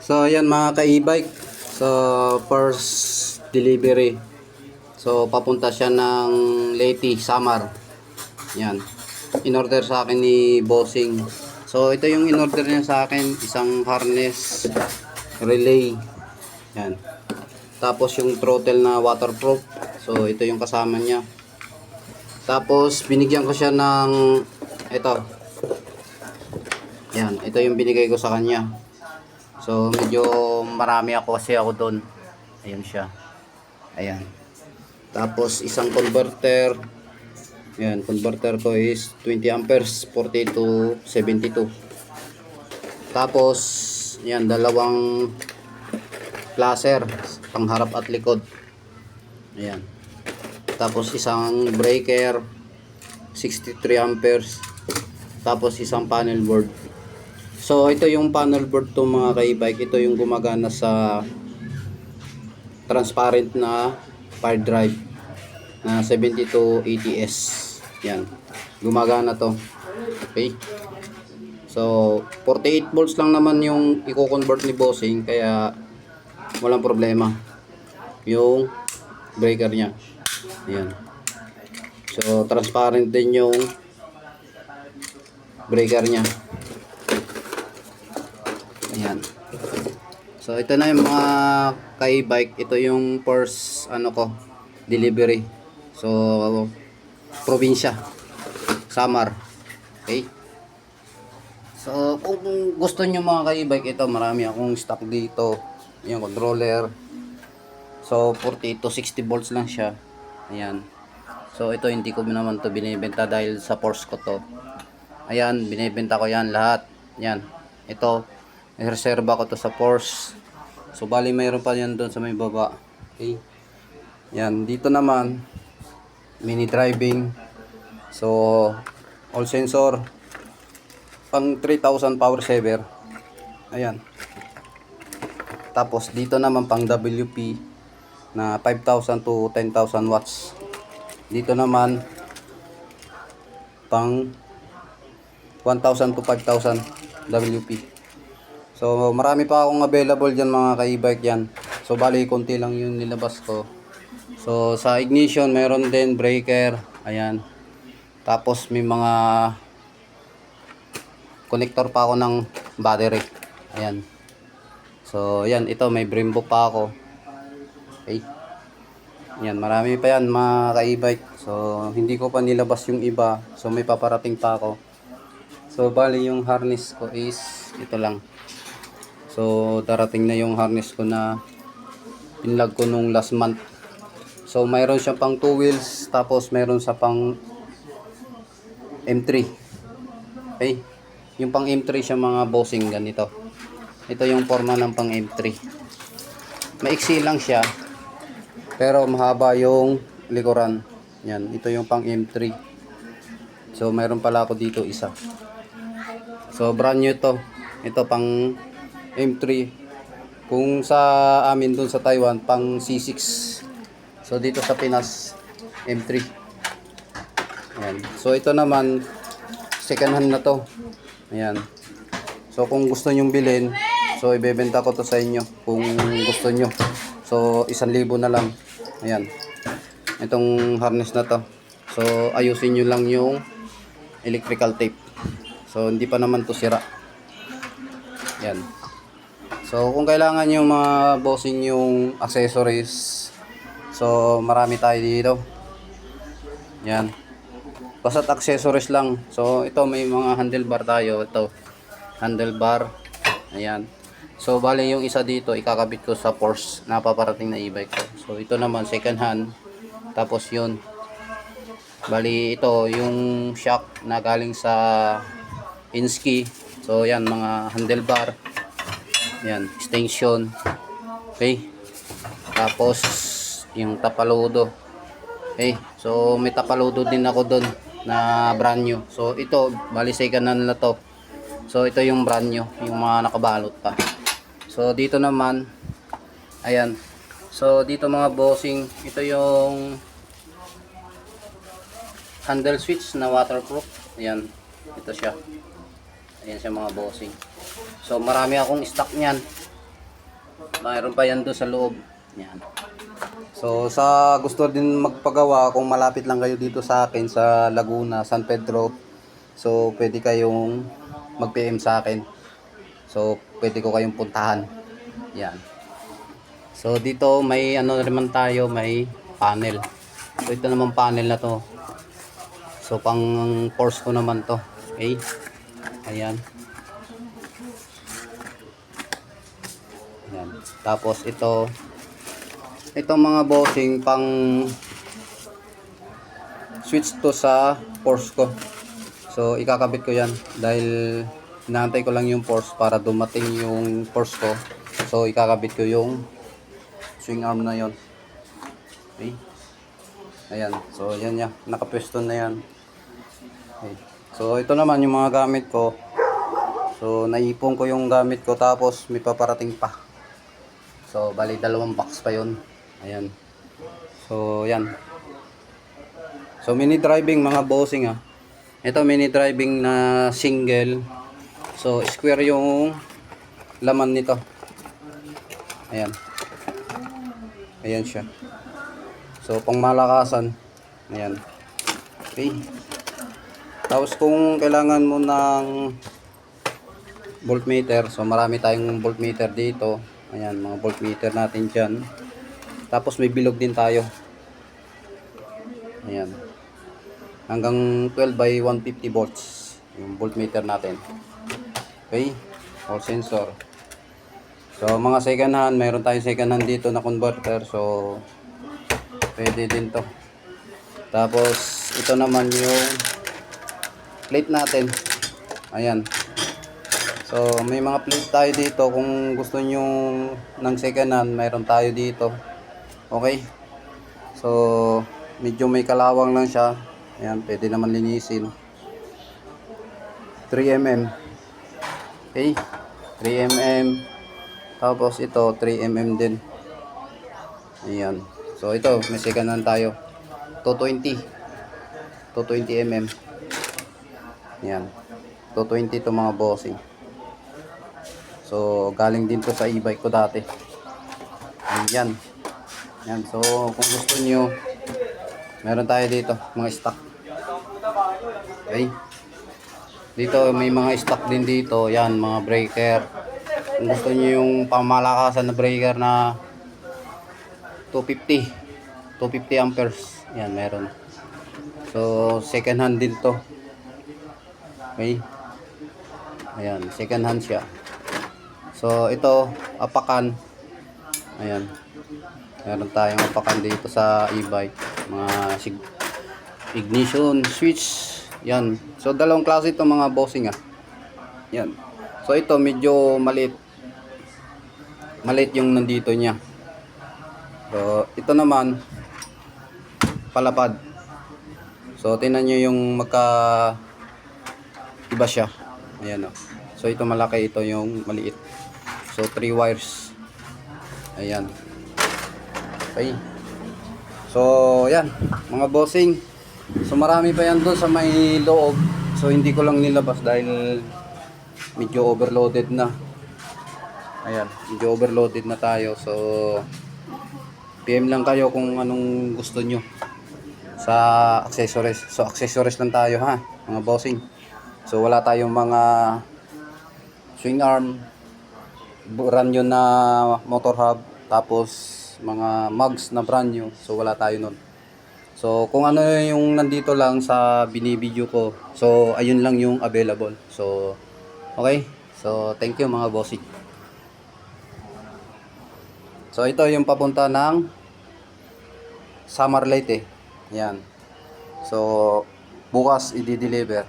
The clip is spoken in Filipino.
So ayan mga ka-e-bike, so first delivery. So papunta siya ng Leyte, Samar. Yan. In-order sa akin ni Bossing. So ito yung in-order niya sa akin, isang harness, relay. Yan. Tapos yung throttle na waterproof. So ito yung kasama niya. Tapos binigyan ko siya ng ito. Yan, ito yung binigay ko sa kanya. So medyo marami ako kasi ako doon. Ayan siya. Ayan. Tapos isang converter. Ayan, converter ko is 20 amperes 40 to 72. Tapos ayan, dalawang placer pangharap at likod. Ayan. Tapos isang breaker 63 amperes. Tapos isang panel board. So ito yung panel board to mga ka-e-bike. Ito yung gumagana sa transparent na fire drive na 72 ATS. Yan. Gumagana to. Okay. So 48 volts lang naman yung i-convert ni Bossing, kaya walang problema. Yung breaker niya. Yan. So transparent din yung breaker niya. Ayan. So ito na yung mga ka-e-bike. Ito yung first delivery. So probinsya, Samar. Okay. So kung gusto niyo mga ka-e-bike, ito marami akong stock dito. Yung controller. So 40 to 60 volts lang siya. Ayan. So ito hindi ko naman to binibenta dahil sa Porsche ko to. Ayan, binibenta ko yan lahat. Yan. Ito reserva ko to sa Porsche. So bali mayroon pa yan doon sa may baba. Okay. Yan, dito naman mini driving. So all sensor pang 3000 power saver. Ayan. Tapos dito naman pang WP na 5000 to 10,000 watts. Dito naman pang 1000 to 5000 WP. So marami pa akong available dyan mga ka-e-bike yan. So bali konti lang yung nilabas ko. So sa ignition meron din breaker. Ayan. Tapos may mga connector pa ako ng battery. Ayan. So ayan, ito may Brembo pa ako. Okay. Ayan, marami pa yan mga ka-e-bike. So hindi ko pa nilabas yung iba. So may paparating pa ako. So bali yung harness ko is ito lang. So darating na yung harness ko na pinlag ko nung last month. So mayroon siyang pang 2 wheels, tapos mayroon sa pang M3. Okay. Yung pang M3 siya mga Bossing ganito. Ito yung forma ng pang M3. Maiksi lang siya, pero mahaba yung likuran. Yan, ito yung pang M3. So mayroon pala ako dito isa. So brand new to. Ito pang M3. Kung sa amin dun sa Taiwan pang C6. So dito sa Pinas M3. Ayan. So ito naman second hand na to. Ayan. So kung gusto nyong bilhin, so ibebenta ko to sa inyo kung gusto nyo. So 1,000 na lang. Ayan. Itong harness na to. So ayusin nyo lang yung electrical tape. So hindi pa naman to sira. Ayan. So kung kailangan yung mga Bossing yung accessories, so marami tayo dito. Yan. Basta't accessories lang. So ito may mga handlebar tayo. Ito handlebar. Ayan. So bali yung isa dito ikakabit ko sa Porsche na paparating na e-bike ko. So ito naman second hand. Tapos yun. Bali ito yung shock na galing sa Inski. So yan mga handlebar. Yan, extension. Okay. Tapos yung tapaludo. Okay. So may tapaludo din ako doon na brand new. So ito bali second hand na to. So ito yung brand new, yung mga nakabalot pa. So dito naman ayan. So dito mga Bossing, ito yung handle switch na waterproof. Ayan. Ito siya. Ayan siya mga Bossing. So marami akong stock niyan. mayroon pa yan doon sa loob. Yan. So sa gusto din magpagawa, kung malapit lang kayo dito sa akin sa Laguna, San Pedro, so pwede kayong mag-PM sa akin. So pwede ko kayong puntahan. Yan. So dito may ano naman tayo, may panel. So ito naman panel na to. So pang force ko naman to. Okay. Ayan. Ayan. Tapos itong mga bossing pang switch to sa force ko. So ikakabit ko yan dahil inaantay ko lang yung force para dumating yung force ko. So ikakabit ko yung swing arm na yon. Okay. Ayan. So yan ya. Nakapwesto na yan. Okay. So ito naman yung mga gamit ko. So naipon ko yung gamit ko tapos may paparating pa. So bali 2 box pa yon. Ayan. So yan. So mini driving mga bossing ah. Ito mini driving na single. So square yung laman nito. Ayan. Ayan siya. So pang malakasan. Ayan. Okay. Tapos kung kailangan mo ng voltmeter, so marami tayong voltmeter dito. Ayan, mga voltmeter natin dyan. Tapos may bilog din tayo. Ayan. Hanggang 12 by 150 volts yung voltmeter natin. Okay. Or sensor. So mga second hand, mayroon tayong second hand dito na converter. So pwede din to. Tapos ito naman yung plate natin. Ayan. So may mga plate tayo dito. Kung gusto nyo ng second hand, mayroon tayo dito. Okay. So medyo may kalawang lang siya. Ayan, pwede naman linisin. 3mm. Okay. 3mm. Tapos ito 3mm din. Ayan. So ito may second hand tayo. 220mm. Ayan. 220 to mga bossing. So galing din to sa e-bike ko dati. Ayan. Ayan. So kung gusto nyo, meron tayo dito mga stock. Okay. Dito may mga stock din dito. Yan, mga breaker. Kung gusto niyo yung pamalakasan na breaker na 250 amperes. Yan, meron. So second hand din to. Okay. Ayan, second hand siya. So ito, apakan. Ayan. Meron tayong apakan dito sa e-bike. Mga ignition switch. Yan. So dalawang klase ito mga bossing ah. Yan. So ito medyo maliit. Maliit yung nandito niya. So ito naman palapad. So tingnan niyo yung iba siya. Ayan oh. So ito malaki, ito yung maliit. So 3 wires. Ayan. Okay. So yan mga bossing. So marami pa yan doon sa may loob. So hindi ko lang nilabas dahil medyo overloaded na. Ayan, medyo overloaded na tayo. So PM lang kayo kung anong gusto nyo sa accessories. So accessories lang tayo ha, mga bossing. So wala tayong mga swing arm, brand new na motor hub, tapos mga mugs na brand new. So wala tayo nun. So kung ano yung nandito lang sa binibideo ko, so ayun lang yung available. So okay. So thank you mga bossing. So ito yung papunta ng Summer Leyte. Yan. So bukas i-deliver.